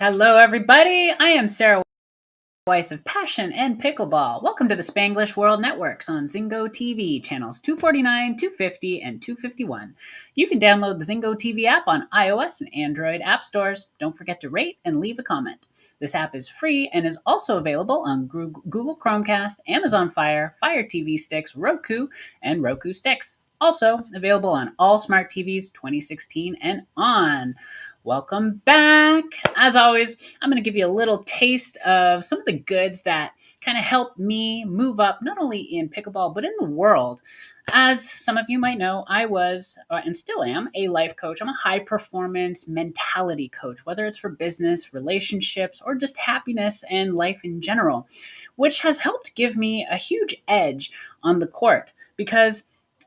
Hello, everybody. I am Sarah Weiss of Passion and Pickleball. Welcome to the Spanglish World Networks on Zingo TV, channels 249, 250, and 251. You can download the Zingo TV app on iOS and Android app stores. Don't forget to rate and leave a comment. This app is free and is also available on Google Chromecast, Amazon Fire, Fire TV sticks, Roku, and Roku sticks. Also available on all smart TVs 2016 and on. Welcome back. As always, I'm going to give you a little taste of some of the goods that kind of helped me move up, not only in pickleball, but in the world. As some of you might know, I was and still am a life coach. I'm a high performance mentality coach, whether it's for business, relationships, or just happiness and life in general, which has helped give me a huge edge on the court because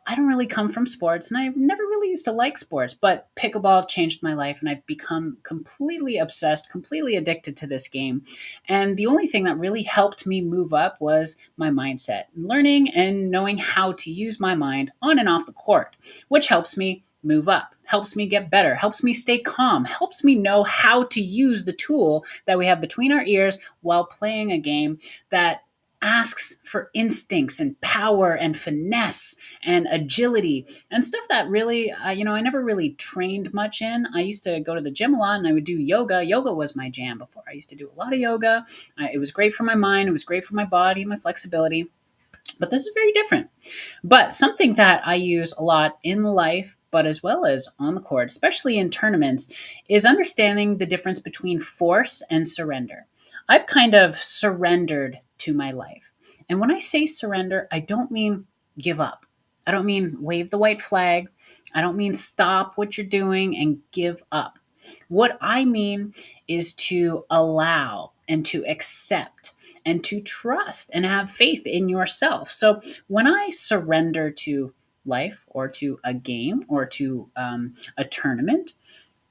I don't really come from sports and I've never really used to like sports, but pickleball changed my life and I've become completely obsessed, completely addicted to this game. And the only thing that really helped me move up was my mindset, learning and knowing how to use my mind on and off the court, which helps me move up, helps me get better, helps me stay calm, helps me know how to use the tool that we have between our ears while playing a game that asks for instincts and power and finesse and agility and stuff that really, I never really trained much in. I used to go to the gym a lot and I would do yoga. Yoga was my jam before. I used to do a lot of yoga. It was great for my mind. It was great for my body, my flexibility. But this is very different. But something that I use a lot in life, but as well as on the court, especially in tournaments, is understanding the difference between force and surrender. I've kind of surrendered to my life. And when I say surrender, I don't mean give up. I don't mean wave the white flag. I don't mean stop what you're doing and give up. What I mean is to allow and to accept and to trust and have faith in yourself. So when I surrender to life or to a game or to a tournament,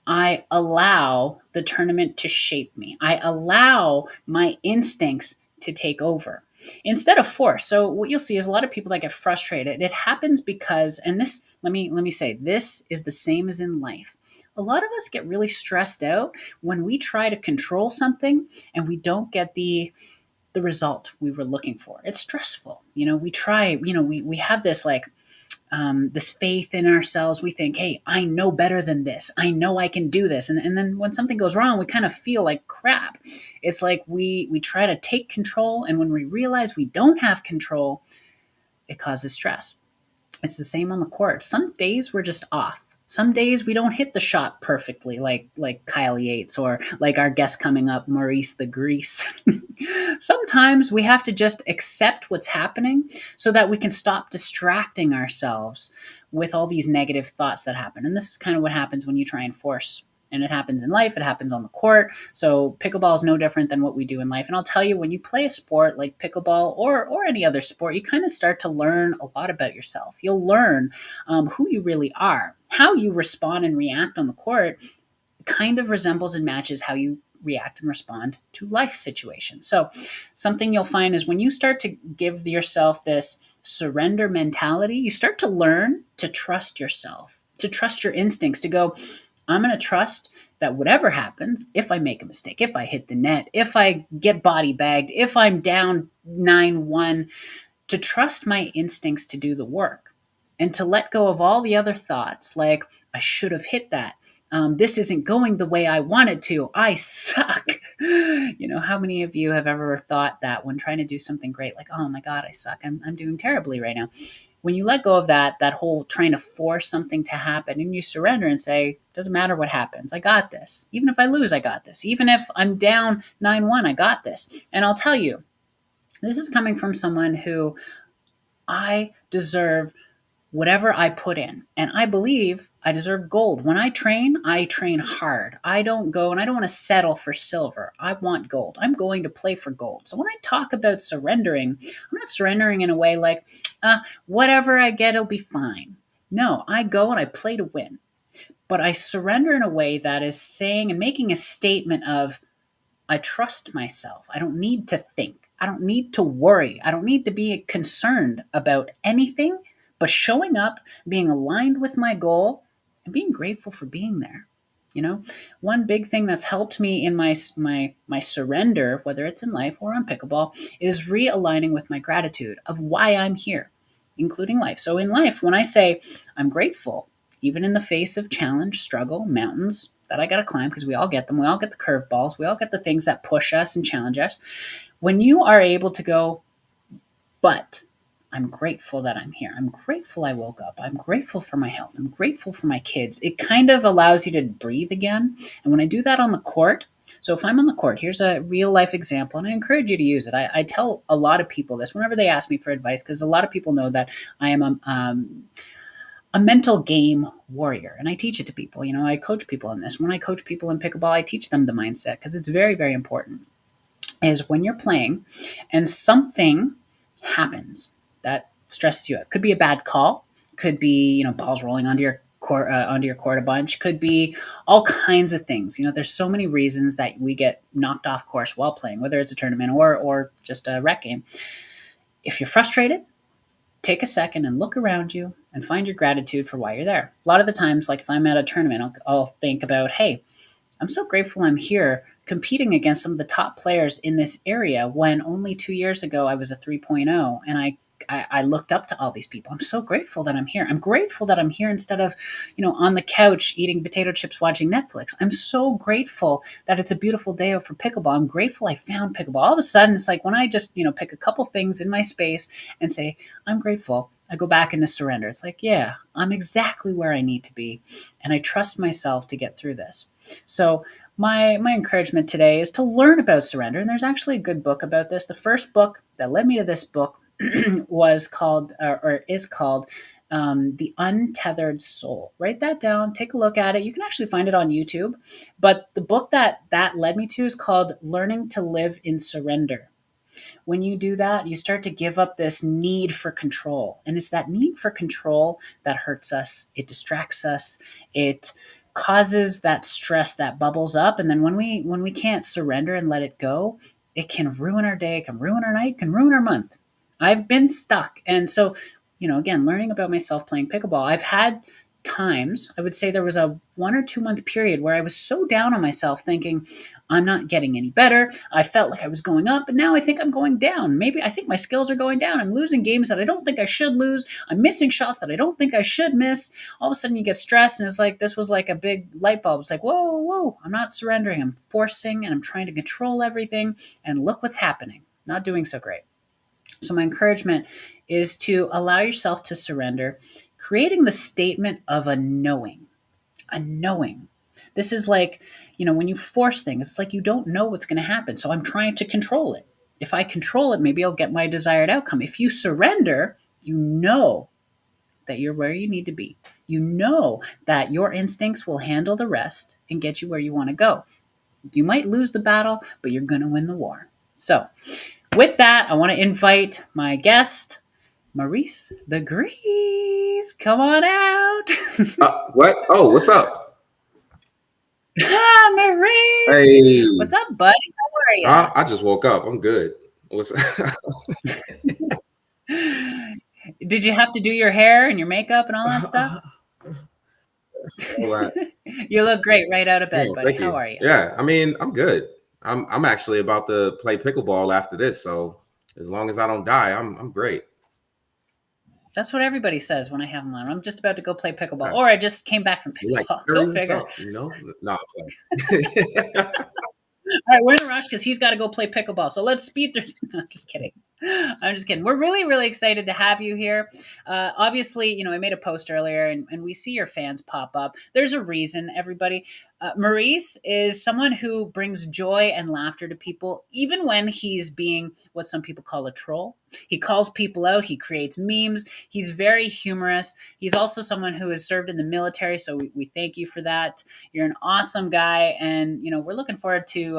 I allow the tournament to shape me. I allow my instincts to take over instead of force. So what you'll see is a lot of people that get frustrated. It happens because, and this, let me say, this is the same as in life. A lot of us get really stressed out when we try to control something and we don't get the result we were looking for. It's stressful. We try, we have this faith in ourselves. We think, hey, I know better than this. I know I can do this. And then when something goes wrong, we kind of feel like crap. It's like we try to take control. And when we realize we don't have control, it causes stress. It's the same on the court. Some days we're just off. Some days we don't hit the shot perfectly, like Kyle Yates or like our guest coming up, Maurice the Grease. Sometimes we have to just accept what's happening so that we can stop distracting ourselves with all these negative thoughts that happen. And this is kind of what happens when you try and force. And it happens in life, it happens on the court. So pickleball is no different than what we do in life. And I'll tell you, when you play a sport like pickleball or any other sport, you kind of start to learn a lot about yourself. You'll learn who you really are. How you respond and react on the court kind of resembles and matches how you react and respond to life situations. So something you'll find is when you start to give yourself this surrender mentality, you start to learn to trust yourself, to trust your instincts, to go, I'm going to trust that whatever happens, if I make a mistake, if I hit the net, if I get body bagged, if I'm down 9-1, to trust my instincts to do the work and to let go of all the other thoughts like, I should have hit that. This isn't going the way I wanted to. I suck. How many of you have ever thought that when trying to do something great, like, oh my God, I suck. I'm doing terribly right now. When you let go of that whole trying to force something to happen and you surrender and say, doesn't matter what happens. I got this. Even if I lose, I got this. Even if I'm down 9-1, I got this. And I'll tell you, this is coming from someone who I deserve whatever I put in. And I believe I deserve gold. When I train hard. I don't go and I don't want to settle for silver. I want gold. I'm going to play for gold. So when I talk about surrendering, I'm not surrendering in a way like, whatever I get, it'll be fine. No, I go and I play to win. But I surrender in a way that is saying and making a statement of, I trust myself. I don't need to think. I don't need to worry. I don't need to be concerned about anything but showing up, being aligned with my goal, and being grateful for being there. You know, one big thing that's helped me in my surrender, whether it's in life or on pickleball, is realigning with my gratitude of why I'm here, including life. So in life, when I say I'm grateful, even in the face of challenge, struggle, mountains that I got to climb, because we all get them, we all get the curveballs, we all get the things that push us and challenge us. When you are able to go, but I'm grateful that I'm here. I'm grateful I woke up. I'm grateful for my health. I'm grateful for my kids. It kind of allows you to breathe again. And when I do that on the court, so if I'm on the court, here's a real life example, and I encourage you to use it. I tell a lot of people this whenever they ask me for advice, because a lot of people know that I am a mental game warrior, and I teach it to people. You know, I coach people in this. When I coach people in pickleball, I teach them the mindset because it's very, very important. Is when you're playing and something happens that stresses you out. Could be a bad call, could be, balls rolling onto your court a bunch, could be all kinds of things. There's so many reasons that we get knocked off course while playing, whether it's a tournament or just a rec game. If you're frustrated, take a second and look around you and find your gratitude for why you're there. A lot of the times, like if I'm at a tournament, I'll think about, hey, I'm so grateful I'm here competing against some of the top players in this area when only 2 years ago I was a 3.0 and I looked up to all these people. I'm so grateful that I'm here. I'm grateful that I'm here instead of, on the couch eating potato chips watching Netflix. I'm so grateful that it's a beautiful day out for pickleball. I'm grateful I found pickleball. All of a sudden, it's like when I just, pick a couple things in my space and say, I'm grateful, I go back into surrender. It's like, yeah, I'm exactly where I need to be. And I trust myself to get through this. So my encouragement today is to learn about surrender. And there's actually a good book about this. The first book that led me to this book was called or is called The Untethered Soul. Write that down. Take a look at it. You can actually find it on YouTube. But the book that led me to is called Learning to Live in Surrender. When you do that, you start to give up this need for control. And it's that need for control that hurts us. It distracts us. It causes that stress that bubbles up. And then when we can't surrender and let it go, it can ruin our day, it can ruin our night, it can ruin our month. I've been stuck. And so, again, learning about myself playing pickleball, I've had times, I would say there was a 1 or 2 month period where I was so down on myself thinking, I'm not getting any better. I felt like I was going up, but now I think I'm going down. Maybe I think my skills are going down. I'm losing games that I don't think I should lose. I'm missing shots that I don't think I should miss. All of a sudden you get stressed, and it's like this was like a big light bulb. It's like, whoa, whoa, I'm not surrendering. I'm forcing and I'm trying to control everything. And look what's happening. Not doing so great. So my encouragement is to allow yourself to surrender, creating the statement of a knowing. A knowing. This is like, when you force things, it's like you don't know what's going to happen. So I'm trying to control it. If I control it, maybe I'll get my desired outcome. If you surrender, you know that you're where you need to be. You know that your instincts will handle the rest and get you where you want to go. You might lose the battle, but you're going to win the war. So, with that, I want to invite my guest, Maurice the Grease. Come on out. What? Oh, what's up? Ah, Maurice. Hey, What's up, buddy? How I just woke up. I'm good. What's are you? Did you have to do your hair and your makeup and all that stuff? all that? You look great right out of bed, Oh, buddy. thank How you. are you? Yeah, I mean, I'm good. I'm actually about to play pickleball after this, so as long as I don't die, I'm great. That's what everybody says when I have them on. I'm just about to go play pickleball, Yeah. or I just came back from So like pickleball. Go carrying figure. yourself, No, I'm playing. All right, we're in a rush because he's got to go play pickleball. So let's speed through. No, I'm just kidding. I'm just kidding. We're really, really excited to have you here. Obviously, I made a post earlier and we see your fans pop up. There's a reason, everybody. Maurice is someone who brings joy and laughter to people, even when he's being what some people call a troll. He calls people out, he creates memes, he's very humorous. He's also someone who has served in the military, so we thank you for that. You're an awesome guy, and we're looking forward to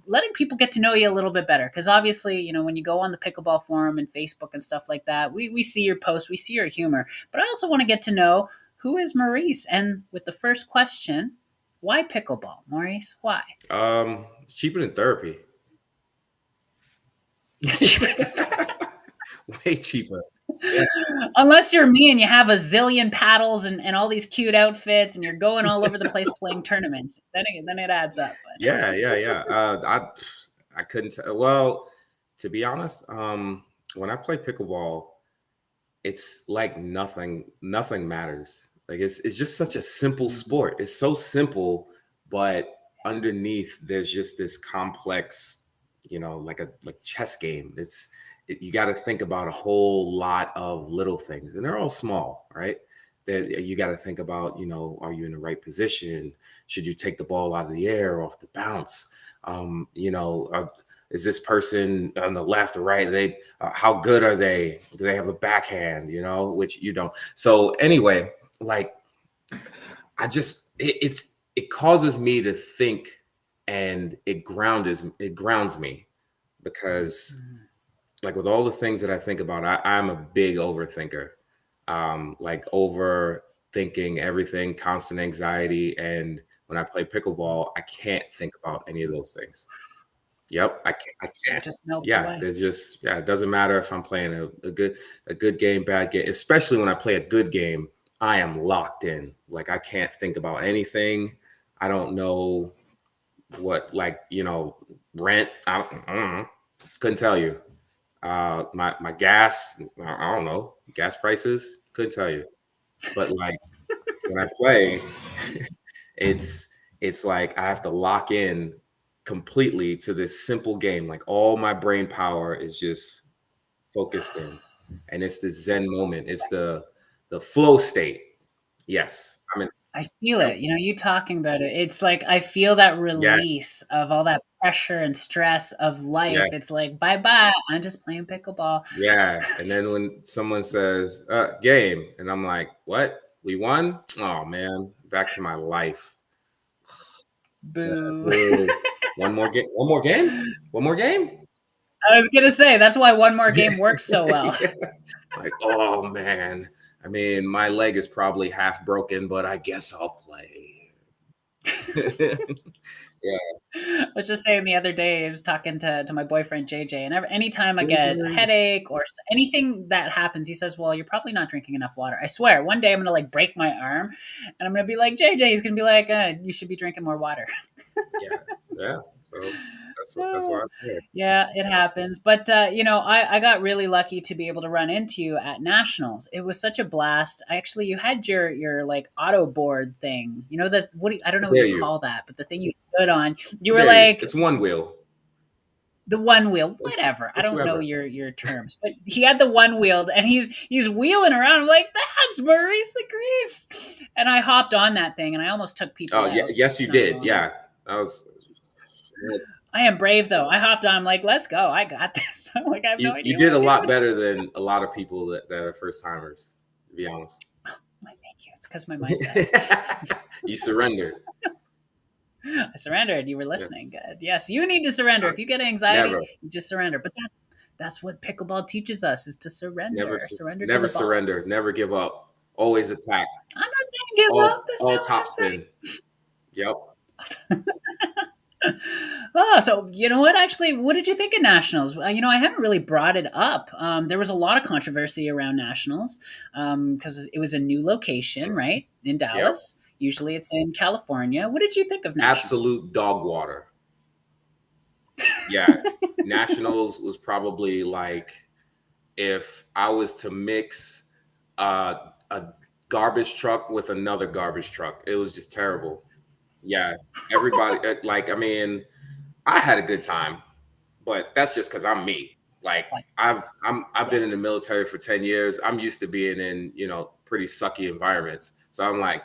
letting people get to know you a little bit better. Because obviously, when you go on the pickleball forum and Facebook and stuff like that, we see your posts, we see your humor. But I also want to get to know who is Maurice. And with the first question, why pickleball, Maurice? Why? It's cheaper than therapy. It's cheaper than Way cheaper. Yeah, Unless you're me and you have a zillion paddles and all these cute outfits and you're going all over the place playing tournaments, then it adds up. But yeah. I couldn't. Well, to be honest, when I play pickleball, it's like nothing matters. Like it's just such a simple Mhm. sport. It's so simple, but underneath there's just this complex, like chess game. You got to think about a whole lot of little things, and they're all small, right? That you got to think about, are you in the right position? Should you take the ball out of the air or off the bounce? Is this person on the left or right? How good are they? Do they have a backhand? Which you don't. So anyway, like it causes me to think, and it grounds me because, Mhm. like, with all the things that I think about, I'm a big overthinker. Like overthinking everything, constant anxiety, and when I play pickleball, I can't think about any of those things. Yep, I It can't. just melts Yeah, away. there's just yeah, it doesn't matter if I'm playing a good game, bad game. Especially when I play a good game, I am locked in. Like I can't think about anything. I don't know what, like, rent. I don't know. Couldn't tell you. My gas. I don't know. Gas prices. Couldn't tell you. But like when I play, it's it's like I have to lock in completely to this simple game. Like all my brain power is just focused in, and it's the Zen moment. It's the flow state. Yes, I'm in. I feel Yep. it. You talking about it. It's like I feel that Yeah, release of all that pressure and stress of yeah, life. It's like, bye bye. I'm just playing pickleball. yeah. And then when someone says game, and I'm like, what? We won? Oh man, back to my life. Boo. Ooh. One more game. One more game. One more game. I was gonna say that's why one more game works so well. Yeah. Like, oh man. I mean, my leg is probably half broken, but I guess I'll play. Yeah. I was just saying the other day, I was talking to my boyfriend JJ, and anytime I get a headache or anything that happens, he says, "Well, you're probably not drinking enough water." I swear, one day I'm gonna like break my arm, and I'm gonna be like JJ. He's gonna be like, "You should be drinking more water." Yeah. Yeah. So that's what I feel. Yeah, it happens. But I got really lucky to be able to run into you at nationals. It was such a blast. You had your like auto board thing. You know that I don't How know what dare you you? call that, but the thing you stood on. You How were dare you? like It's one wheel. the one wheel, whatever. I Don't you don't know ever. your terms, but he had the one wheeled, and he's wheeling around. I'm like, that's Maurice the Grease, and I hopped on that thing, and I almost took people Oh, yeah, out. yes, you Not did. gonna lie. Yeah. That was I am brave though. I hopped on. I'm like, let's go. I got this. I'm like, I have no you idea what did a I'm lot doing. better than a lot of people that are first timers, to be honest. I'm like, thank you. It's because my mindset. You surrendered. I surrendered. You were Yes. listening. Good. Yes, you need to surrender. Uh, If you get anxiety, never. you just surrender. But that's what pickleball teaches us: is to Never surrender. Surrender to never the ball. surrender, never give up, always attack, I'm not saying give up. That's all not what I'm topspin. Yep. saying. Oh, so you know what? Actually, what did you think of nationals? I haven't really brought it up. There was a lot of controversy around nationals because it was a new location, right, in Yep. Dallas. Usually, it's in California. What did you think of nationals? Absolute dog water. Yeah. Nationals was probably like if I was to mix a garbage truck with another garbage truck. It was just terrible. Yeah. Everybody, like, I mean, I had a good time, but that's just because I'm me. Like Like, I've been in the yes, military for 10 years. I'm used to being in, pretty sucky environments. So I'm like,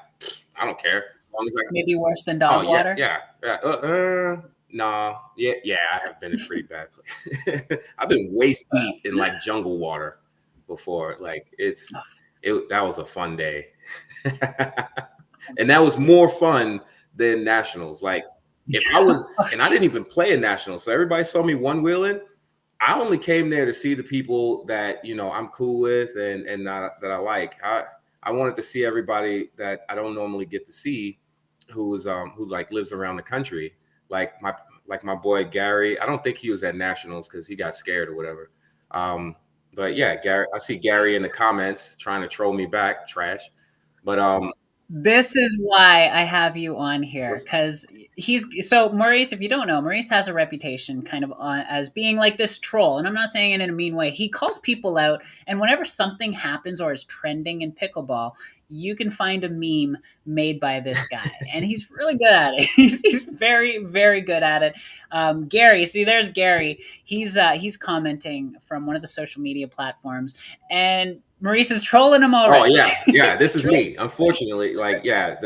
I don't care. As long as I maybe worse than Oh dog yeah, water. yeah, yeah. No, yeah. I have been in pretty bad place. I've been waist deep in like jungle water before. Like that was a fun day, and that was more fun than nationals. Like if I was, and I didn't even play in nationals, so everybody saw me one wheeling. I only came there to see the people that I'm cool with and not, that I like. I wanted to see everybody that I don't normally get to see, who like lives around the country. Like my boy Gary. I don't think he was at nationals because he got scared or whatever. Um, But yeah, Gary, I see Gary in the comments trying to troll me back, trash. But This is why I have you on here what's because he's so Maurice. If you don't know, Maurice has a reputation kind of as being like this troll, and I'm not saying it in a mean way. He calls people out, and whenever something happens or is trending in pickleball, you can find a meme made by this guy, and he's really good at it. He's very very good at it. Gary, see, there's Gary. He's commenting from one of the social media platforms, and Maurice is trolling him Oh already. yeah, yeah. This is me. Unfortunately, like yeah,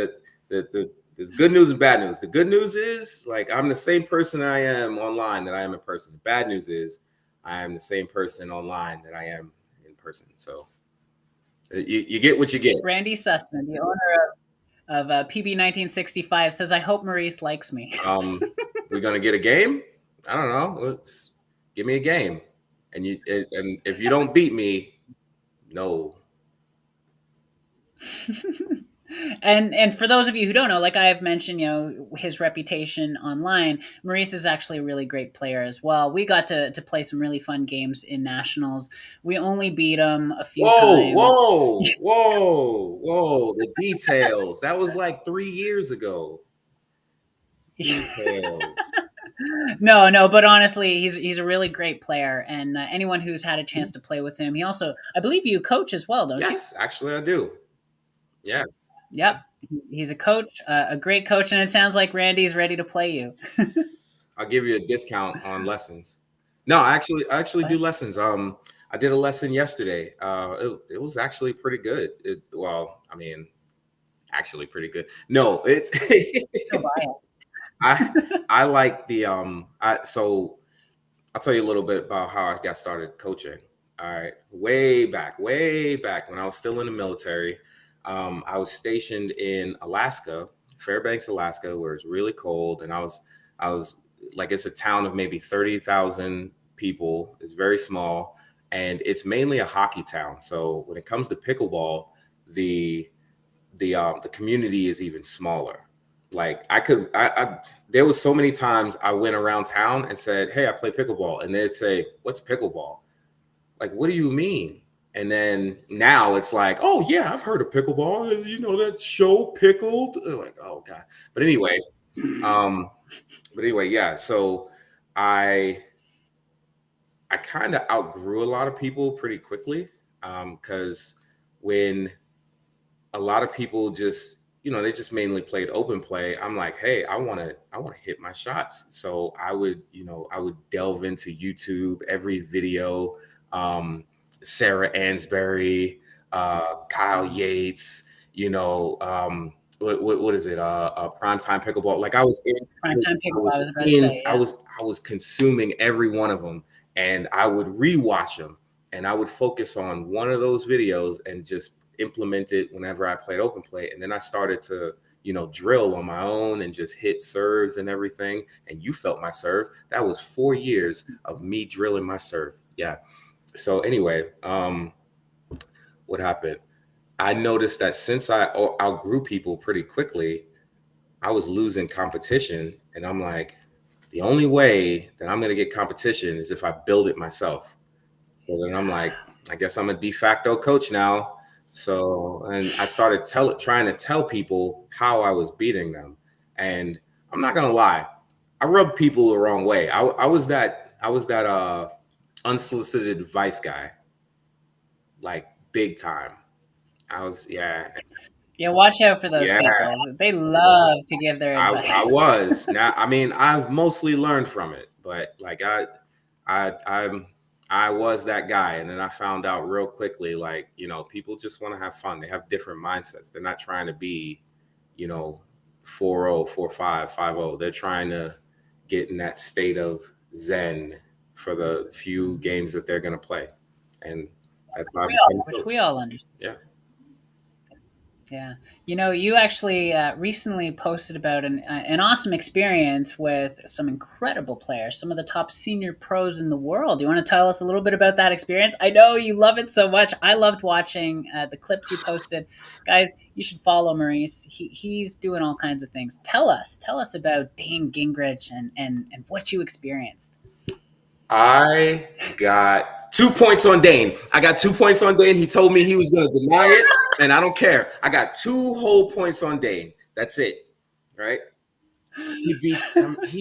there's good news and bad news. The good news is like I'm the same person I am online that I am in person. The bad news is I am the same person online that I am in person. So you get what you get. Randy Sussman, the owner of PB 1965, says, "I hope Maurice likes me." Um, we're gonna get a game. I don't know. Let's give me a game, and if you don't beat me, no. And for those of you who don't know, like I have mentioned, his reputation online. Maurice is actually a really great player as well. We got to play some really fun games in nationals. We only beat him a few Whoa, times. whoa, whoa, whoa! The details. That was like 3 years ago. Details. No, but honestly, he's a really great player, and anyone who's had a chance to play with him, he also, I believe, you coach as well, don't you? Yes, actually, I do. Yeah. Yep, he's a coach, a great coach, and it sounds like Randy's ready to play you. I'll give you a discount on lessons. No, I actually do Let's lessons. I did a lesson yesterday. It was actually pretty good. Well, I mean, actually pretty good. No, it's so biased. I I like the I so I'll tell you a little bit about how I got started coaching. All right, way back when I was still in the military, I was stationed in Alaska, Fairbanks, Alaska, where it's really cold, and I was like it's a town of maybe 30,000 people. It's very small, and it's mainly a hockey town. So when it comes to pickleball, the the community is even smaller. Like there was so many times I went around town and said, "Hey, I play pickleball," and they'd say, "What's pickleball?" Like, what do you mean? And then now it's like, "Oh yeah, I've heard of pickleball. You know that show Pickled?" Like, oh god. But anyway, um, yeah. So I I kind of outgrew a lot of people pretty quickly because when a lot of people just they just mainly played open play. I'm like, hey, I want to hit my shots. So I would delve into YouTube, every video, um Sarah Ansbury, Kyle Mm. Yates, what is it, primetime pickleball. Like Primetime pickleball. I was about to say, yeah. I was consuming every one of them, and I would rewatch them, and I would focus on one of those videos and just implement it whenever I played open play. And then I started to, drill on my own and just hit serves and everything. And you felt my serve. That was 4 years of me drilling my serve. Yeah. So anyway, what happened? I noticed that since I outgrew people pretty quickly, I was losing competition. And I'm like, the only way that I'm going to get competition is if I build it myself. So then I'm like, I guess I'm a de facto coach now. So, and I started trying to tell people how I was beating them. And I'm not gonna lie, I rubbed people the wrong way. I was that unsolicited advice guy, like big time. I was yeah, Yeah, watch out for those yeah. people. They love to give their I advice. was now. I mean, I've mostly learned from it, but like I I'm I was that guy, and then I found out real quickly, like people just want to have fun. They have different mindsets. They're not trying to be, you know, 4-0, 4-5, 5-0. They're trying to get in that state of zen for the few games that they're going to play, and that's how I became a Which we coach. all understand. Yeah. Yeah. You actually recently posted about an awesome experience with some incredible players, some of the top senior pros in the world. Do you want to tell us a little bit about that experience? I know you love it so much. I loved watching the clips you posted. Guys, you should follow Maurice. He's doing all kinds of things. Tell us about Dane Gingrich and what you experienced. I got 2 points on Dane. I got 2 points on Dane. He told me he was going to deny it, and I don't care. I got 2 whole points on Dane. That's it. Right? He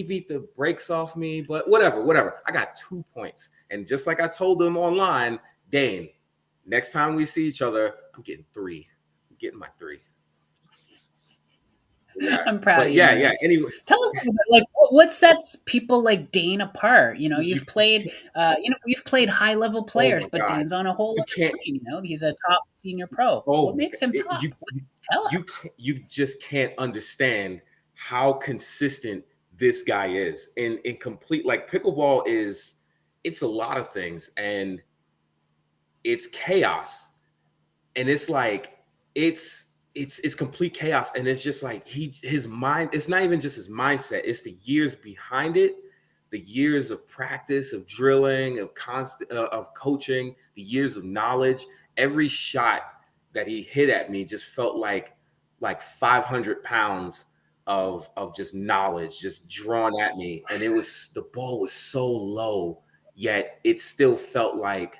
beat the brakes off me, but whatever. I got 2 points, and just like I told him online, Dane, next time we see each other, I'm getting three. I'm getting my three. Yeah, I'm proud of but you, yeah. Maurice. Anyway, Tell us a little bit, like what sets people like Dane apart. You know, you, you've played high level oh players, my but god, Dane's on a whole you other can't. plane. You know, he's a top senior pro. Oh What my god, makes him top? Tell us. you just can't understand how consistent this guy is in complete. Like pickleball is, it's a lot of things, and it's chaos, and it's like it's complete chaos, and it's just like his mind, it's not even just his mindset, it's the years behind it, the years of practice, of drilling, of constant of coaching, the years of knowledge. Every shot that he hit at me just felt like 500 pounds of just knowledge just drawn at me, and it was, the ball was so low, yet it still felt like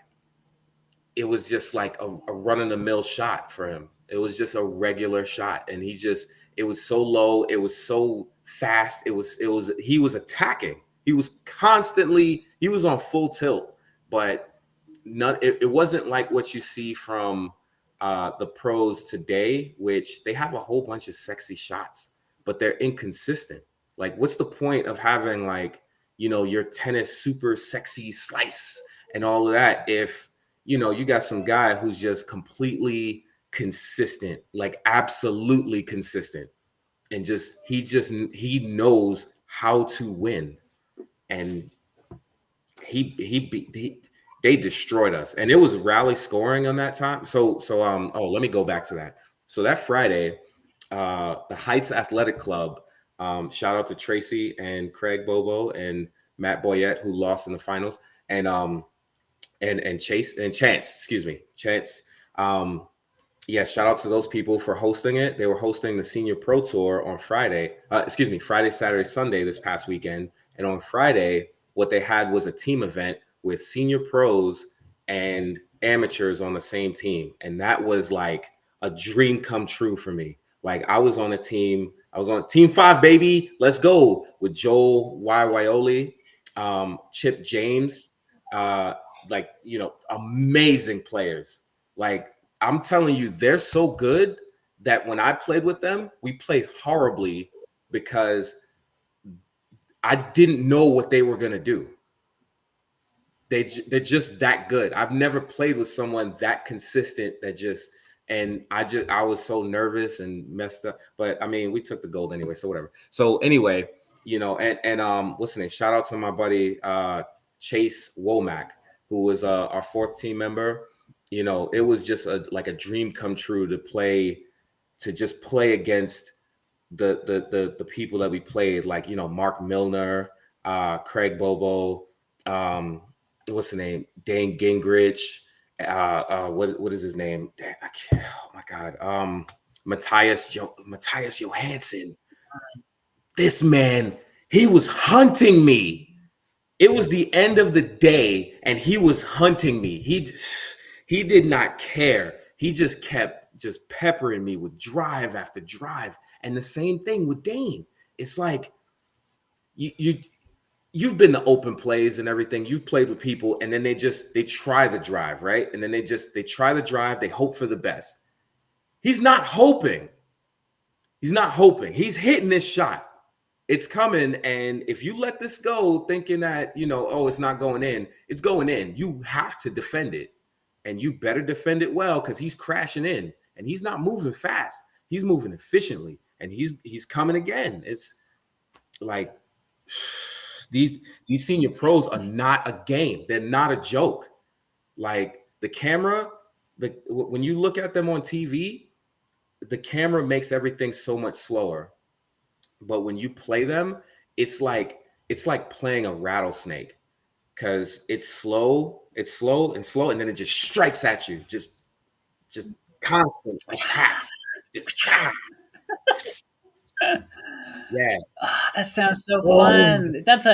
it was just like a run of the mill shot for him. It was just a regular shot. And it was so low. It was so fast. He was attacking. He was on full tilt, but it wasn't like what you see from the pros today, which they have a whole bunch of sexy shots, but they're inconsistent. Like, what's the point of having, like, your tennis super sexy slice and all of that if you got some guy who's just completely consistent, like absolutely consistent, and he knows how to win, and they destroyed us, and it was rally scoring on that time. Let me go back to that. So that Friday, the Heights Athletic Club, shout out to Tracy and Craig Bobo and Matt Boyette, who lost in the finals, and Chance, excuse me, Chance. Yeah, shout out to those people for hosting it. They were hosting the Senior Pro Tour on Friday. Friday, Saturday, Sunday this past weekend. And on Friday, what they had was a team event with senior pros and amateurs on the same team, and that was like a dream come true for me. Like, I was on a team. I was on Team 5, baby. Let's go, with Joel Waioli, Chip James, uh, amazing players. Like, I'm telling you, they're so good that when I played with them, we played horribly because I didn't know what they were going to do. They're just that good. I've never played with someone that consistent that just, and I was so nervous and messed up. But I mean, we took the gold anyway, so whatever. So anyway, and what's the name? Shout out to my buddy Chase Womack, who was our fourth team member. It was just like a dream come true to just play against the people that we played, like Mark Milner, Craig Bobo, what's the name, Dane Gingrich, what is his name? I can't, oh my god, Matthias Johansson. This man, he was hunting me. It was the end of the day, and he was hunting me. He did not care. He just kept just peppering me with drive after drive. And the same thing with Dane. It's like you've been to open plays and everything. You've played with people, and then they try the drive, right? And then they try the drive, they hope for the best. He's not hoping. He's not hoping. He's hitting this shot. It's coming, and if you let this go thinking that, oh, it's not going in, it's going in. You have to defend it, and you better defend it well, because he's crashing in, and he's not moving fast. He's moving efficiently, and he's coming again. It's like, these senior pros are not a game. They're not a joke. Like, the camera, when you look at them on TV, the camera makes everything so much slower. But when you play them, it's like playing a rattlesnake, because it's slow and slow, and then it just strikes at you, just constant attacks. Just, ah, yeah. Oh, that sounds so Oh, fun. That's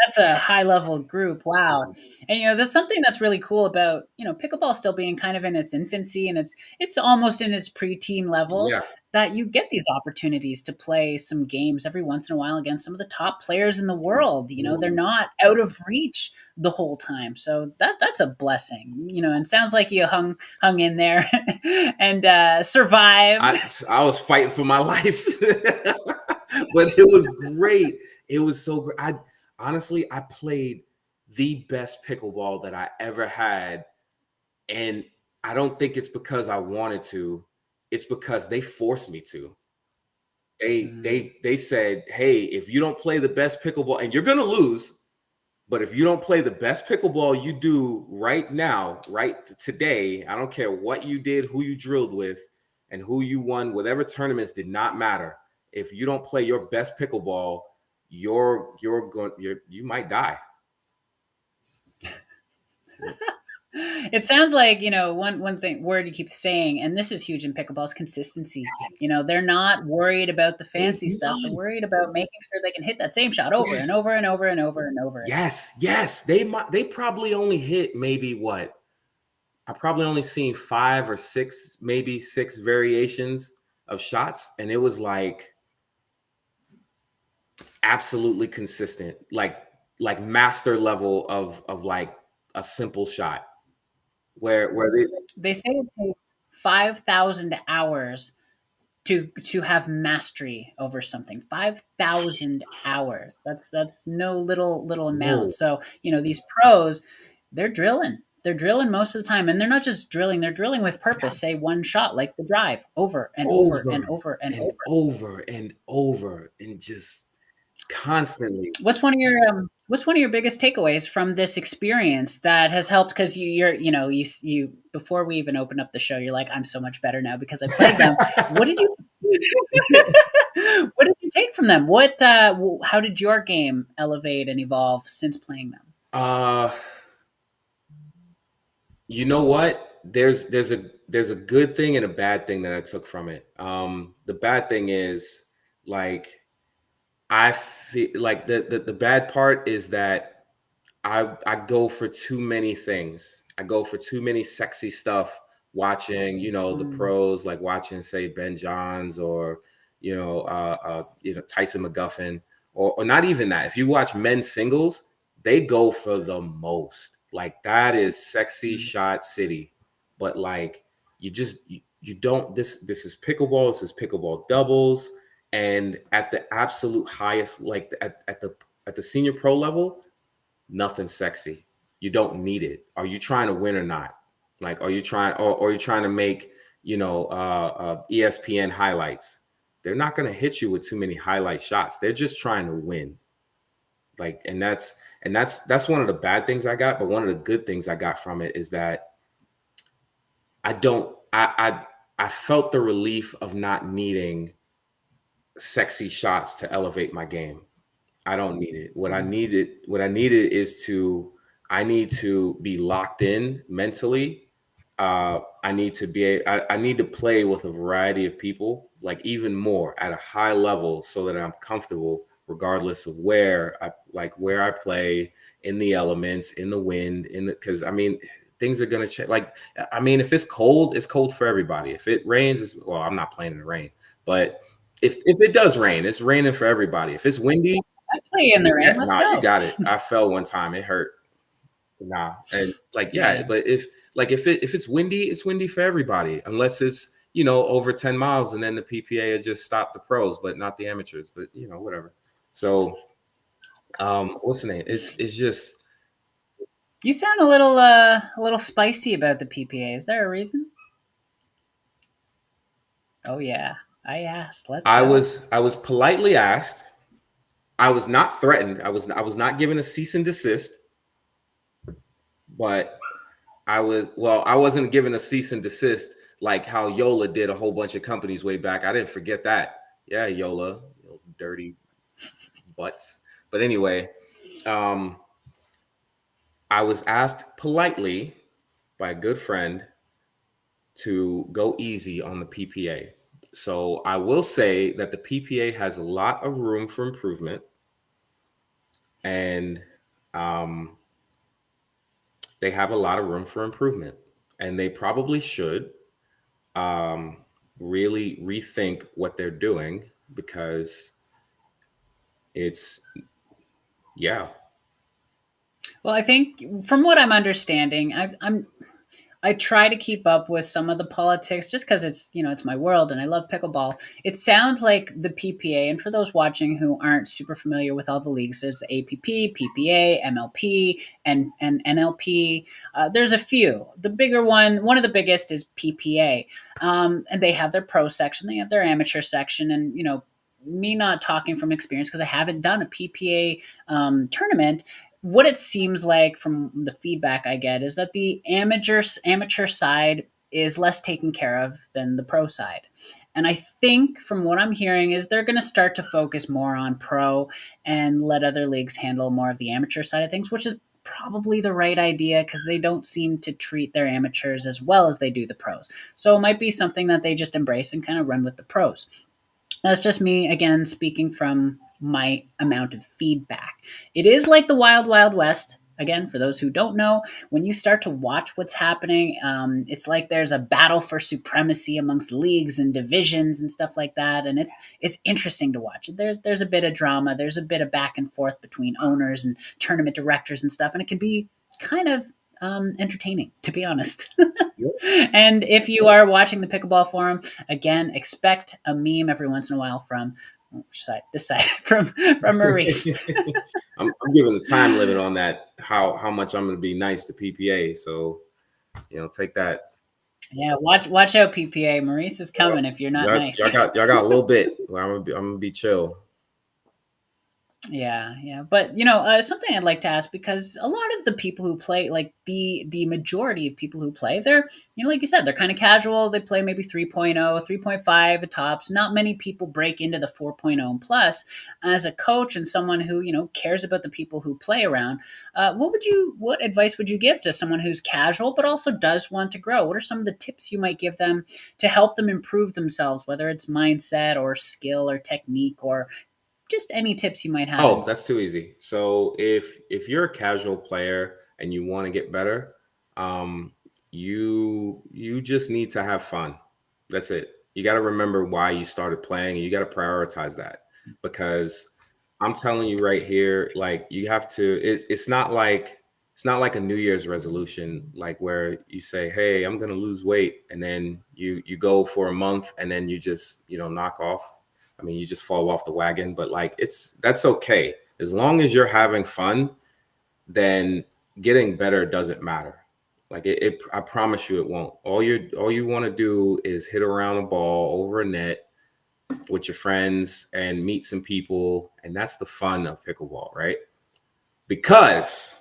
That's a high level group. Wow. And there's something that's really cool about, pickleball still being kind of in its infancy, and it's almost in its preteen level, Yeah. that you get these opportunities to play some games every once in a while against some of the top players in the world. They're not out of reach the whole time. So that's a blessing. And it sounds like you hung in there and survived. I was fighting for my life, but it was great. It was so great. I honestly I played the best pickleball that I ever had, and I don't think it's because I wanted to. It's because they forced me to. Mm. They said, "Hey, if you don't play the best pickleball, and you're gonna lose, but if you don't play the best pickleball you do right now, right today, I don't care what you did, who you drilled with, and who you won, whatever tournaments did not matter. If you don't play your best pickleball, you might die." It sounds like, one thing word you keep saying, and this is huge in pickleball, is consistency. Yes. They're not worried about the They fancy stuff. They're won. worried about making sure they can hit that same shot over and Yes. over and over and over and over again. Yes. They probably only hit maybe what? I probably only seen 5 or 6, maybe 6 variations of shots, and it was like absolutely consistent, like master level of like a simple shot where they They say it takes 5,000 hours to have mastery over something. 5,000 hours. That's no little amount. whoa, So, these pros, they're drilling most of the time, and they're not just drilling, they're drilling with purpose. Say yes, one shot, like the drive, over and over and over over and and over. over and over and just constantly. What's one of your biggest takeaways from this experience that has helped? Because you before we even open up the show, you're like, I'm so much better now because I played them. What did you what did you take from them? How did your game elevate and evolve since playing them? uh you know what, there's a good thing and a bad thing that I took from it. The bad thing is, like, I feel like the bad part is that I go for too many things. I go for too many sexy stuff. Watching, the Mm, pros, like watching, say, Ben Johns, or Tyson McGuffin, or not even that. If you watch men's singles, they go for the most. Like, that is sexy mm. shot city. But like, you don't. This is pickleball. This is pickleball doubles, and at the absolute highest, like at the senior pro level, nothing sexy. You don't need it. Are you trying to win or not? Like, or are you trying to make, ESPN highlights? They're not going to hit you with too many highlight shots. They're just trying to win. Like, and that's one of the bad things I got. But one of the good things I got from it is that I don't, I felt the relief of not needing sexy shots to elevate my game. I don't need it. What I needed is I need to be locked in mentally. I need to play with a variety of people, like even more at a high level, so that I'm comfortable regardless of where I play, in the elements, in the wind, because I mean, things are gonna change. Like, I mean, if it's cold, it's cold for everybody. If it rains, well, I'm not playing in the rain, but if it does rain, it's raining for everybody. If it's windy, I play in the yeah, rain. Let's nah, you go. got it. I fell one time, it hurt. Nah, and like, yeah, Yeah. but if it's windy, it's windy for everybody, unless it's, over 10 miles, and then the PPA had just stopped the pros, but not the amateurs. But whatever. So, what's the name? It's just You sound a little spicy about the PPA. Is there a reason? Oh yeah, I asked. Let's I go. was I was politely asked. I was not threatened. I was not given a cease and desist, but I wasn't given a cease and desist like how Yola did a whole bunch of companies way back. I didn't forget that. Yeah, Yola, dirty butts. But anyway, um, I was asked politely by a good friend to go easy on the PPA. So I will say that the PPA has a lot of room for improvement, and Um, they have a lot of room for improvement, and they probably should um, really rethink what they're doing because it's yeah. Well, I think from what I'm understanding, I try to keep up with some of the politics just because it's it's my world and I love pickleball. It sounds like the PPA, and for those watching who aren't super familiar with all the leagues, there's APP, PPA, MLP, and NLP. There's a few. The bigger one of the biggest is PPA, and they have their pro section, they have their amateur section, and me not talking from experience because I haven't done a PPA tournament, what it seems like from the feedback I get is that the amateur side is less taken care of than the pro side. And I think from what I'm hearing is they're going to start to focus more on pro and let other leagues handle more of the amateur side of things, which is probably the right idea because they don't seem to treat their amateurs as well as they do the pros. So it might be something that they just embrace and kind of run with the pros. That's just me, again, speaking from my amount of feedback. It is like the Wild Wild West. Again, for those who don't know, when you start to watch what's happening, it's like there's a battle for supremacy amongst leagues and divisions and stuff like that, and it's interesting to watch. There's a bit of drama, there's a bit of back and forth between owners and tournament directors and stuff, and it can be kind of entertaining, to be honest. And if you are watching the pickleball forum, again, expect a meme every once in a while from which side? This side from Maurice. I'm giving the time limit on that. How much I'm going to be nice to PPA. So take that. Yeah, watch out, PPA. Maurice is coming if you're not nice. Y'all got a little bit. Well, I'm gonna be chill. Yeah, yeah, but something I'd like to ask because a lot of the people who play, like the majority of people who play, they're like you said, they're kind of casual. They play maybe 3.0, 3.5 at tops. Not many people break into the 4.0 and plus. As a coach and someone who cares about the people who play around, what advice would you give to someone who's casual but also does want to grow? What are some of the tips you might give them to help them improve themselves, whether it's mindset or skill or technique or just any tips you might have? Oh, that's too easy. So if you're a casual player and you want to get better, um, you just need to have fun. That's it. You got to remember why you started playing, and you got to prioritize that because I'm telling you right here, like you have to. It's not like a New Year's resolution, like where you say, "Hey, I'm going to lose weight," and then you go for a month, and then you just knock off. I mean, you just fall off the wagon, but like that's okay. As long as you're having fun, then getting better doesn't matter. Like I promise you it won't. All you want to do is hit around a ball over a net with your friends and meet some people, and that's the fun of pickleball, right? Because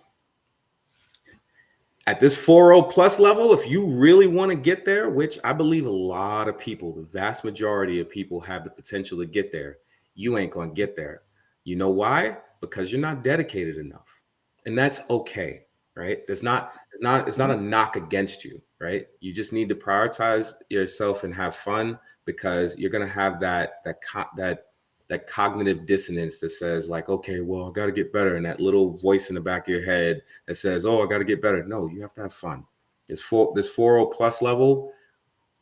at this 4.0 plus level, if you really want to get there, which I believe a lot of people, the vast majority of people have the potential to get there, you ain't going to get there. You know why? Because you're not dedicated enough. And that's okay, right? It's not a knock against you, right? You just need to prioritize yourself and have fun because you're going to have that cognitive dissonance that says like, okay, well, I got to get better, and that little voice in the back of your head that says, oh, I got to get better. No, you have to have fun. This 4.0 plus level,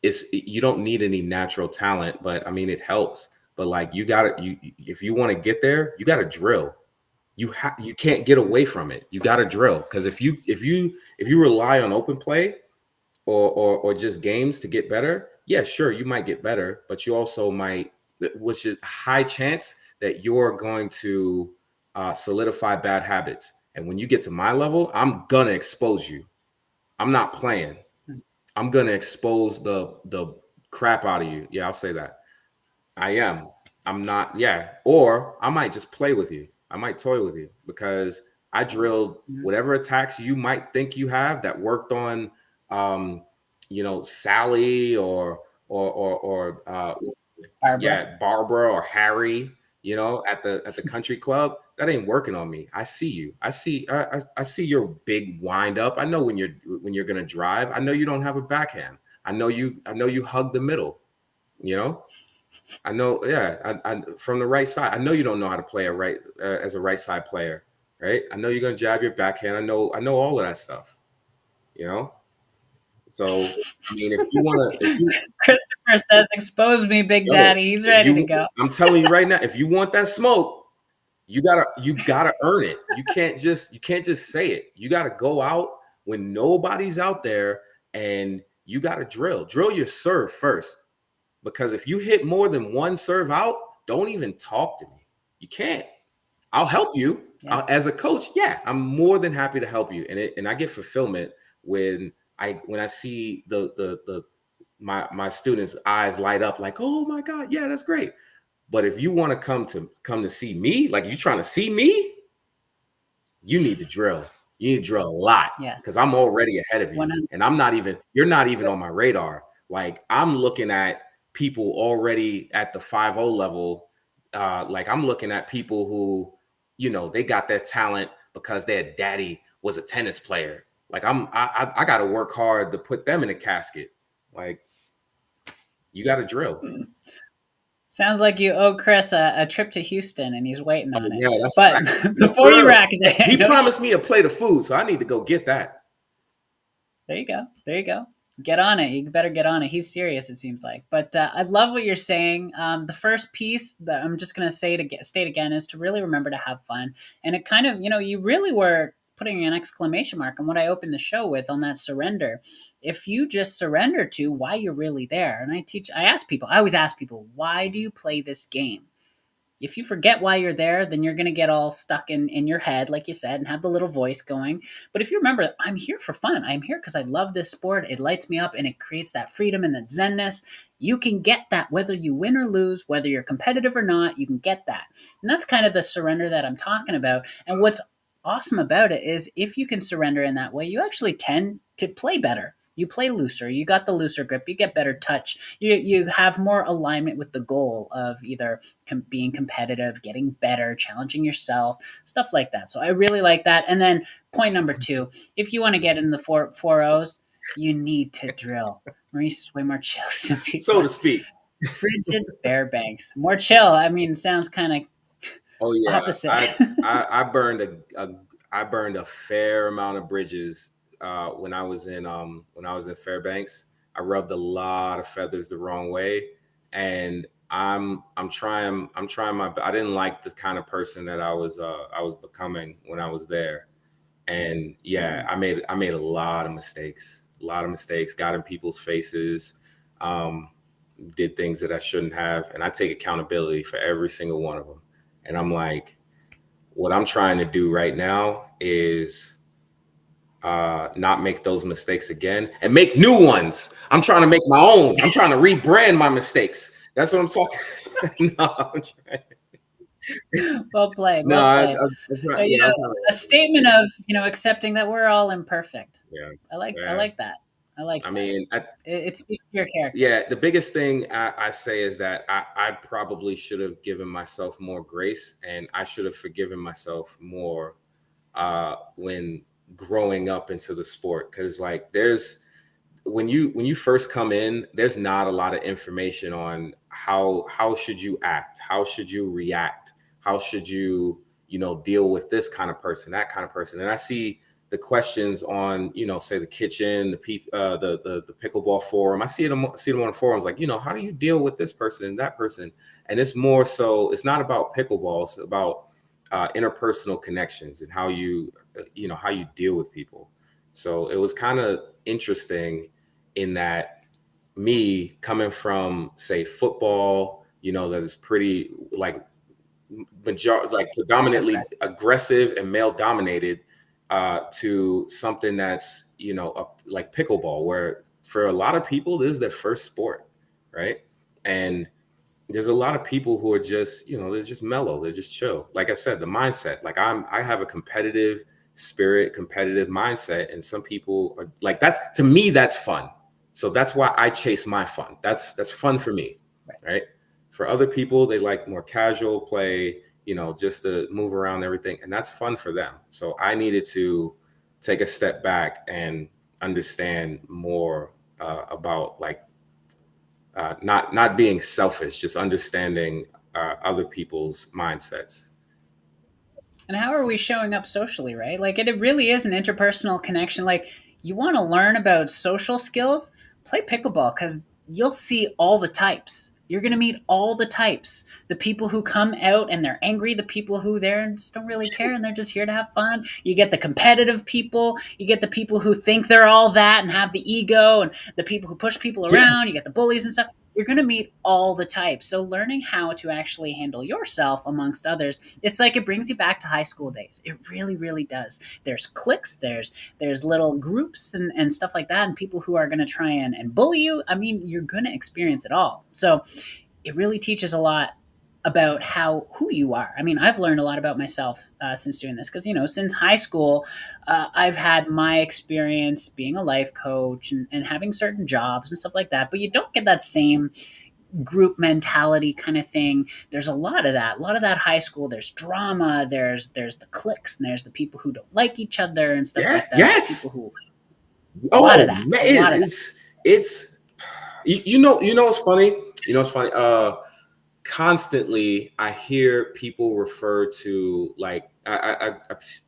you don't need any natural talent, but I mean it helps. But like you got to, if you want to get there, you got to drill. You can't get away from it. You got to drill because if you rely on open play or just games to get better, yeah, sure, you might get better, but you also might, which is high chance that you're going to solidify bad habits. And when you get to my level, I'm gonna expose you. I'm not playing. I'm gonna expose the crap out of you. Yeah, I'll say that. I am. I'm not. Yeah. Or I might just play with you. I might toy with you because I drilled whatever attacks you might think you have that worked on, Sally or Barbara. yeah, Barbara or Harry. At the country club, that ain't working on me. I see you. I see your big wind up. I know when you're gonna drive. I know you don't have a backhand. I know you hug the middle. You know. I know, yeah. From the right side, I know you don't know how to play as a right side player. right? I know you're gonna jab your backhand. I know all of that stuff, you know. So I mean, if you want to, if you Christopher says, "Expose me, Big yo, Daddy." He's if ready to you, go. I'm telling you right now, if you want that smoke, you gotta earn it. You can't just say it. You gotta go out when nobody's out there, and you gotta drill your serve first. Because if you hit more than one serve out, don't even talk to me. You can't. I'll help you Yeah. as a coach. Yeah, I'm more than happy to help you, and I get fulfillment when I see the my students' eyes light up like, oh my god, yeah, that's great. But if you want to come to see me, like you trying to see me, you need to drill. You need to drill a lot Yes. because I'm already ahead of you. 100. And you're not even on my radar. Like I'm looking at people already at the 5-0 level. Like I'm looking at people who, they got their talent because their daddy was a tennis player. Like I gotta work hard to put them in a casket. Like you gotta drill. Sounds like you owe Chris a trip to Houston, and he's waiting Oh on it. yeah, that's But facts. No, before for you real. rack He it, no, promised me a plate of food, so I need to go get that. there you go. There you go. Get on it. You better get on it. He's serious, it seems like. But I love what you're saying. The first piece that I'm just going to state again is to really remember to have fun. And it kind of, you really were putting an exclamation mark on what I opened the show with on that surrender. If you just surrender to why you're really there, and I always ask people, why do you play this game? If you forget why you're there, then you're going to get all stuck in your head, like you said, and have the little voice going. But if you remember, I'm here for fun. I'm here because I love this sport. It lights me up and it creates that freedom and that zenness. You can get that whether you win or lose, whether you're competitive or not, you can get that. And that's kind of the surrender that I'm talking about. And what's awesome about it is if you can surrender in that way, you actually tend to play better. You play looser. You got the looser grip. You get better touch. You have more alignment with the goal of either being competitive, getting better, challenging yourself, stuff like that. So I really like that. And then point number two, if you want to get in the four O's, you need to drill. Maurice is way more chill since he's So to left. speak. Frigid Fairbanks. More chill. I mean, sounds kind of Oh yeah, opposite. I burned a fair amount of bridges when I was in Fairbanks. I rubbed a lot of feathers the wrong way, and I'm trying my. I didn't like the kind of person that I was becoming when I was there, and yeah, I made a lot of mistakes, got in people's faces, um, did things that I shouldn't have, and I take accountability for every single one of them. And I'm like, what I'm trying to do right now is not make those mistakes again and make new ones. I'm trying to make my own. I'm trying to rebrand my mistakes. That's what I'm talking. No, Well played. no, Well played. I'm trying, But, I'm trying a statement of accepting that we're all imperfect. yeah, I yeah. like that. I like I that. mean, It speaks to your character. yeah, the biggest thing I say is that I probably should have given myself more grace, and I should have forgiven myself more when growing up into the sport. Because like, when you first come in, there's not a lot of information on how should you act, how should you react, how should you deal with this kind of person, that kind of person. And I see the questions on say the kitchen, the pickleball forum. I see them on forums like how do you deal with this person and that person. And it's more so, it's not about pickleball, it's about interpersonal connections and how you deal with people. So it was kind of interesting in that, me coming from say football, that's pretty like like predominantly Aggressive. aggressive and male dominated, to something that's like pickleball, where for a lot of people this is their first sport, right? And there's a lot of people who are just they're just mellow, they're just chill. Like I said, the mindset, like I have a competitive spirit, competitive mindset, and some people are like, that's, to me, that's fun. So that's why I chase my fun. That's fun for me, Right. right? For other people, they like more casual play, just to move around everything, and that's fun for them. So I needed to take a step back and understand more about like, not being selfish, just understanding other people's mindsets. And how are we showing up socially, right? Like it really is an interpersonal connection. Like you want to learn about social skills, play pickleball because you'll see all the types. You're going to meet all the types. The people who come out and they're angry, the people who there and just don't really care and they're just here to have fun. You get the competitive people, you get the people who think they're all that and have the ego, and the people who push people Yeah, around, you get the bullies and stuff. You're going to meet all the types. So learning how to actually handle yourself amongst others, it's like it brings you back to high school days. It really, really does. There's cliques, there's little groups and stuff like that, and people who are going to try and bully you. I mean, you're going to experience it all. So it really teaches a lot about how who you are. I mean, I've learned a lot about myself since doing this because since high school, I've had my experience being a life coach and having certain jobs and stuff like that. But you don't get that same group mentality kind of thing. There's a lot of that. A lot of that high school. There's drama. There's the cliques and there's the people who don't like each other and stuff yeah, like that. The people yes. who a lot of Oh that. man, A lot of that. it's you know what's funny? You know what's funny? Constantly I hear people refer to like I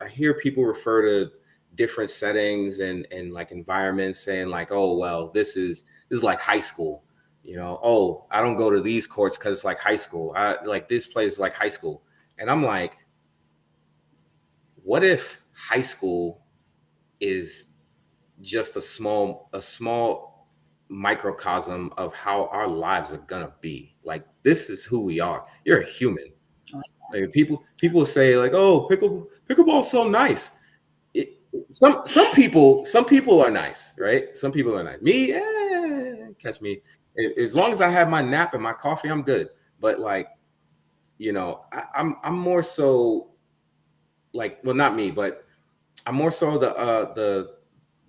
hear people refer to different settings and like environments saying like, oh well, this is like high school. You know, oh, I don't go to these courts because it's like high school. I like this place is like high school. And I'm like, what if high school is just a small microcosm of how our lives are gonna be. Like this is who we are. You're a human. Like people say like, oh, pickleball's so nice. It, some people are nice, right? Some people are nice. Me, catch me. As long as I have my nap and my coffee, I'm good. But like, I'm more so like, well, not me, but I'm more so the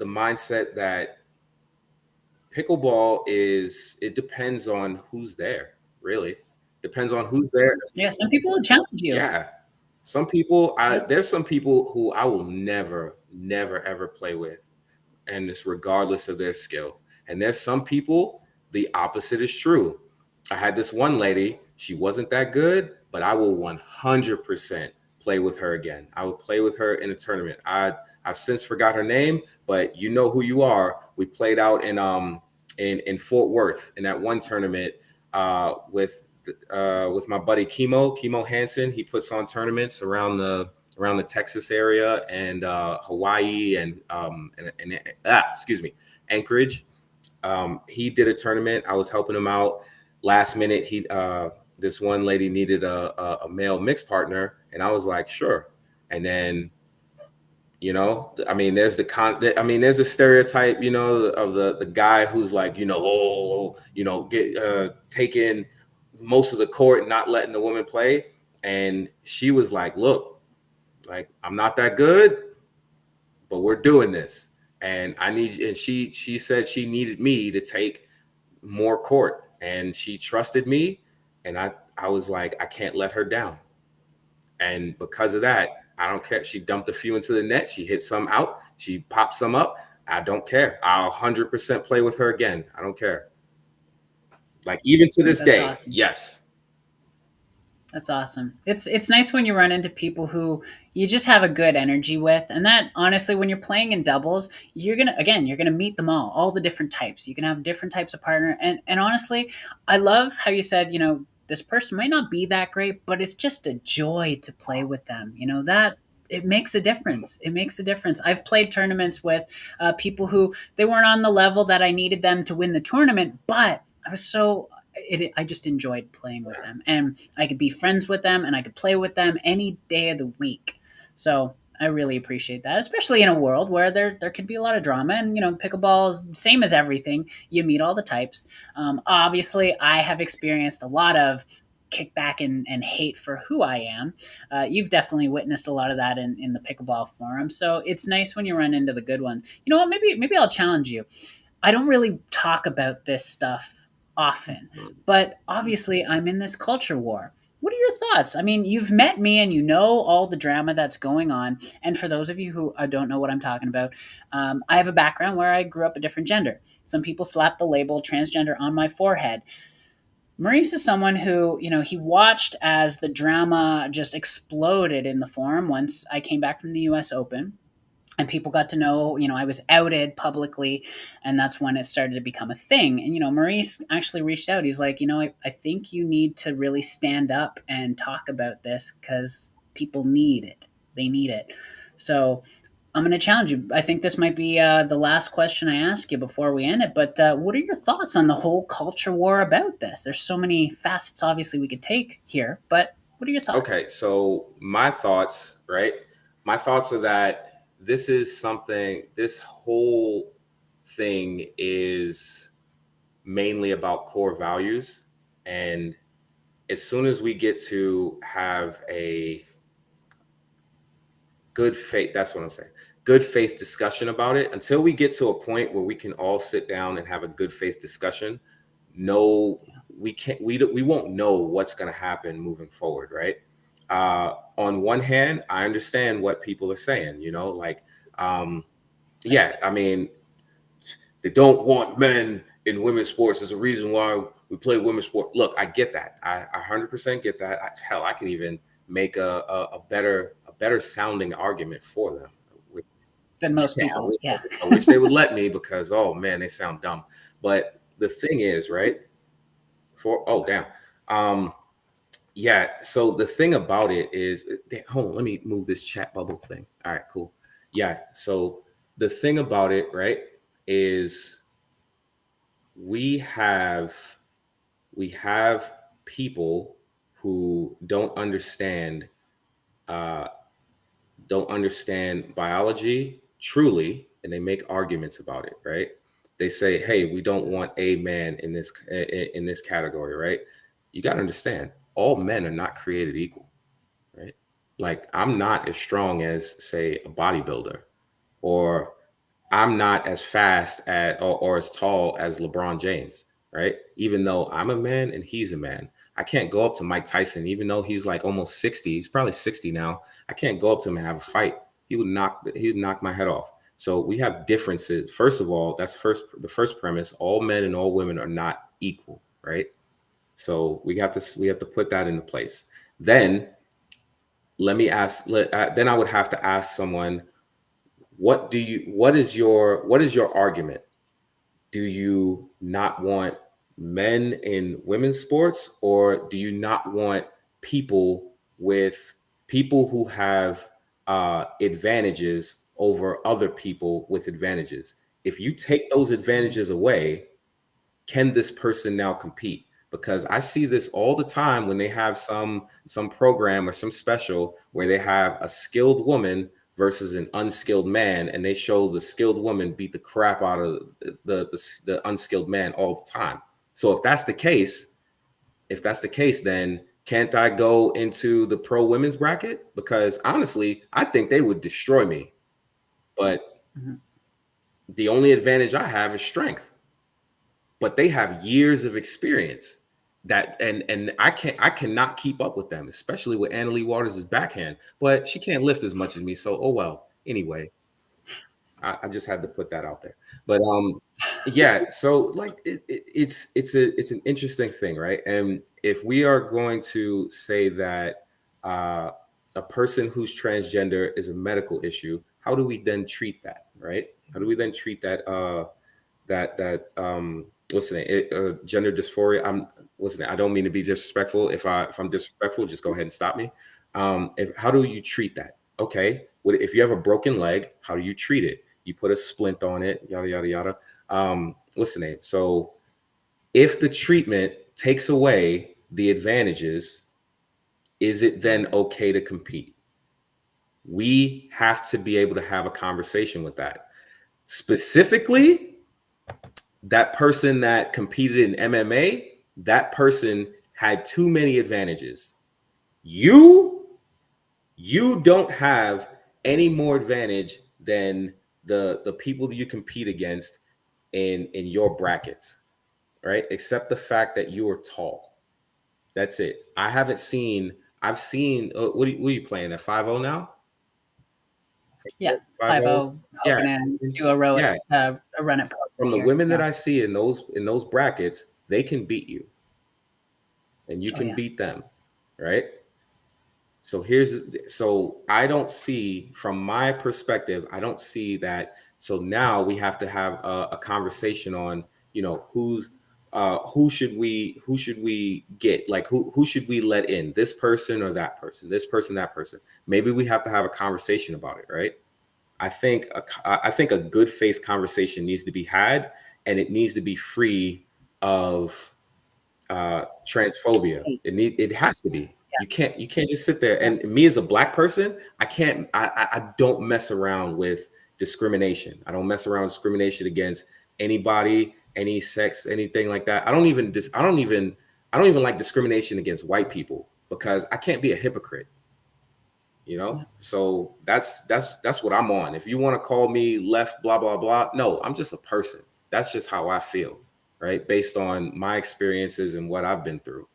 mindset that pickleball is it depends on who's there, really. Depends on who's there. Yeah, some people will challenge you. Yeah. Some people I Yep. there's some people who I will never ever play with, and it's regardless of their skill. And there's some people, the opposite is true. I had this one lady, she wasn't that good, but I will 100% play with her again. I would play with her in a tournament. I've since forgot her name, but you know who you are. We played out in Fort Worth in that one tournament with my buddy Chemo Hansen. He puts on tournaments around the Texas area and Hawaii and excuse me, Anchorage. He did a tournament. I was helping him out. Last minute, he this one lady needed a male mixed partner, and I was like, sure. And then I mean, there's a stereotype, of the guy who's like, get taking most of the court and not letting the woman play. And she was like, look, like I'm not that good, but we're doing this, and she said she needed me to take more court, and she trusted me, and I was like, I can't let her down. And because of that, I don't care. She dumped a few into the net. She hit some out. She popped some up. I don't care. I'll 100% play with her again. I don't care. Like even to this That's day, awesome. yes. That's awesome. It's nice when you run into people who you just have a good energy with, and that honestly, when you're playing in doubles, you're gonna meet them all the different types. You can have different types of partner, and honestly, I love how you said this person might not be that great, but it's just a joy to play with them. That it makes a difference. It makes a difference. I've played tournaments with people who they weren't on the level that I needed them to win the tournament, but I just enjoyed playing with them, and I could be friends with them, and I could play with them any day of the week. So I really appreciate that, especially in a world where there can be a lot of drama. And pickleball, same as everything, you meet all the types. Obviously, I have experienced a lot of kickback and hate for who I am. You've definitely witnessed a lot of that in the pickleball forum. So it's nice when you run into the good ones. You know what? Maybe I'll challenge you. I don't really talk about this stuff often, but obviously I'm in this culture war. What are your thoughts? I mean, you've met me and you know all the drama that's going on. And for those of you who don't know what I'm talking about, I have a background where I grew up a different gender. Some people slap the label transgender on my forehead. Maurice is someone who, he watched as the drama just exploded in the forum once I came back from the US Open and people got to know, I was outed publicly, and that's when it started to become a thing. And Maurice actually reached out. He's like, I think you need to really stand up and talk about this because people need it. They need it. So I'm going to challenge you. I think this might be the last question I ask you before we end it. But what are your thoughts on the whole culture war about this? There's so many facets, obviously, we could take here. But what are your thoughts? Okay, so my thoughts, right? My thoughts are that this is something, this whole thing is mainly about core values. And as soon as we get to have a good faith, that's what I'm saying, good faith discussion about it, until we get to a point where we can all sit down and have a good faith discussion, no, we can't, we won't know what's going to happen moving forward, right? On one hand, I understand what people are saying, like, um, yeah, I mean, they don't want men in women's sports. There's a reason why we play women's sport. Look, I get that. I 100% get that. Hell, I can even make a better sounding argument for them. Than most Yeah, people. Yeah. I wish they would let me because oh man, they sound dumb. But the thing is, right? For oh damn, um, yeah. So the thing about it is, hold on, let me move this chat bubble thing. All right, cool. Yeah. So the thing about it, right, is we have we have people who uh, don't understand biology truly, and they make arguments about it, right? They say, hey, we don't want a man in this category, right? You got to understand, all men are not created equal, right? Like, I'm not as strong as, say, a bodybuilder, or I'm not as fast or as tall as LeBron James, right? Even though I'm a man and he's a man. I can't go up to Mike Tyson, even though he's like almost 60. He's probably 60 now. I can't go up to him and have a fight. He would knock my head off. So we have differences. First of all, that's the first premise. All men and all women are not equal, right? So we have to put that into place. Then then I would have to ask someone, what is your argument? Do you not want men in women's sports, or do you not want people with people who have advantages over other people with advantages? If you take those advantages away, can this person now compete? Because I see this all the time when they have some program or some special where they have a skilled woman versus an unskilled man, and they show the skilled woman beat the crap out of the unskilled man all the time. So if that's the case, then can't I go into the pro women's bracket? Because honestly, I think they would destroy me. But Mhm. the only advantage I have is strength, but they have years of experience that and I cannot keep up with them, especially with Annalie Waters' backhand. But she can't lift as much as me, so oh well. Anyway, I just had to put that out there. But yeah, so like it's an interesting thing, right? And if we are going to say that uh, a person who's transgender is a medical issue, how do we then treat that, right? How do we then treat that what's the name? Gender dysphoria. What's the name? I don't mean to be disrespectful. If I'm disrespectful, just go ahead and stop me. How do you treat that? Okay, if you have a broken leg, how do you treat it? You put a splint on it, yada yada yada. What's the name? So if the treatment takes away the advantages, is it then okay to compete? We have to be able to have a conversation with that. Specifically, that person that competed in MMA, that person had too many advantages. You you don't have any more advantage than the people that you compete against in your brackets, right? Except the fact that you are tall. That's it. I haven't seen. I've seen. What are you playing at 5-0 now? Yeah. 5-0. 5-0, Yeah, hoping to do a row yeah. a run at pro From this the year. women that Yeah. I see in those brackets, they can beat you. and you Oh can yeah. beat them, right? So I don't see, from my perspective, I don't see that. So now we have to have a conversation on, who should we get, like who should we let in, this person or that person, this person, that person. Maybe we have to have a conversation about it, right? I think a good faith conversation needs to be had, and it needs to be free of transphobia. Hey, It has to be. yeah, You can't just sit there. yeah, And me as a black person, I can't. I don't mess around with discrimination. I don't mess around with discrimination against anybody, any sex, anything like that. I don't even like discrimination against white people, because I can't be a hypocrite. yeah. So that's what I'm on. If you want to call me left, blah blah blah, no, I'm just a person. That's just how I feel, right? Based on my experiences and what I've been through.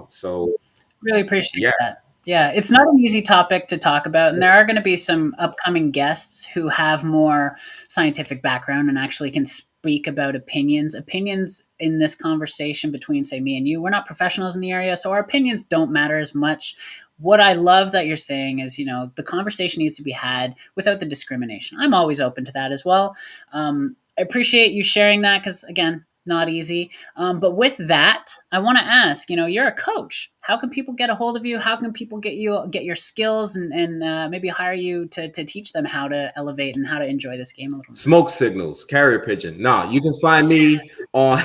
So Really appreciate yeah. that. Yeah, it's not an easy topic to talk about, and there are going to be some upcoming guests who have more scientific background and actually can speak about opinions. Opinions in this conversation between, say, me and you, we're not professionals in the area, so our opinions don't matter as much. What I love that you're saying is, the conversation needs to be had without the discrimination. I'm always open to that as well. I appreciate you sharing that because, again, not easy. But with that, I want to ask, you're a coach. How can people get a hold of you? How can people get your skills and maybe hire you to teach them how to elevate and how to enjoy this game a little more? Smoke signals, carrier pigeon. Nah, you can find me on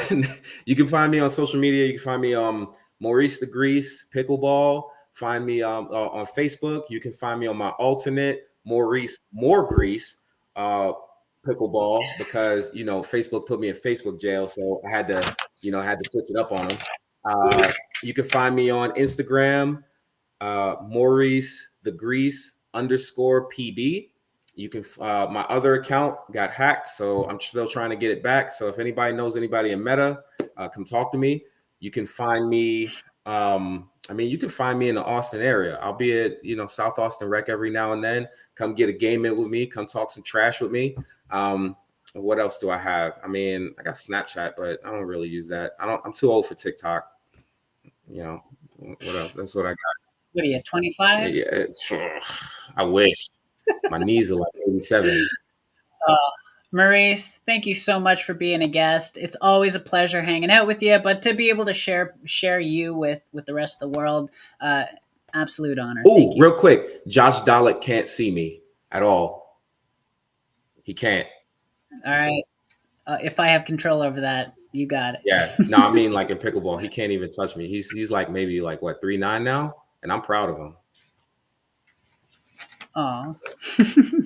you can find me on social media. You can find me Maurice the Grease Pickleball. Find me on Facebook. You can find me on my alternate Maurice More Grease uh, Pickleball, because Facebook put me in Facebook jail, so I had to switch it up on them. You can find me on Instagram, Maurice the Grease _PB. You can my other account got hacked, so I'm still trying to get it back. So if anybody knows anybody in Meta, come talk to me. You can find me. You can find me in the Austin area. I'll be at South Austin Rec every now and then. Come get a game in with me. Come talk some trash with me. What else do I have? I got Snapchat, but I don't really use that. I'm too old for TikTok. You know, what else? That's what I got. What are you, 25? Yeah, I wish. My knees are like 87. Maurice, thank you so much for being a guest. It's always a pleasure hanging out with you, but to be able to share you with the rest of the world, uh, absolute honor. Oh, Thank you. real quick, Josh Dollett can't see me at all. He can't. All right. If I have control over that, you got it. Yeah. No, like in pickleball, he can't even touch me. He's like maybe like what 3'9" now, and I'm proud of him. Oh,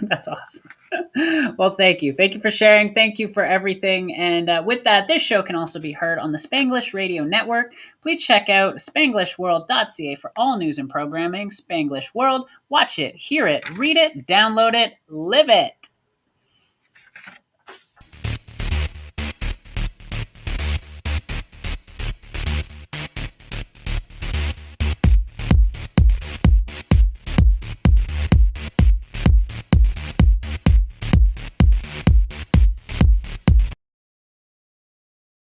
that's awesome. Well, thank you. Thank you for sharing. Thank you for everything. And with that, this show can also be heard on the Spanglish Radio Network. Please check out spanglishworld.ca for all news and programming. Spanglish World, watch it, hear it, read it, download it, live it.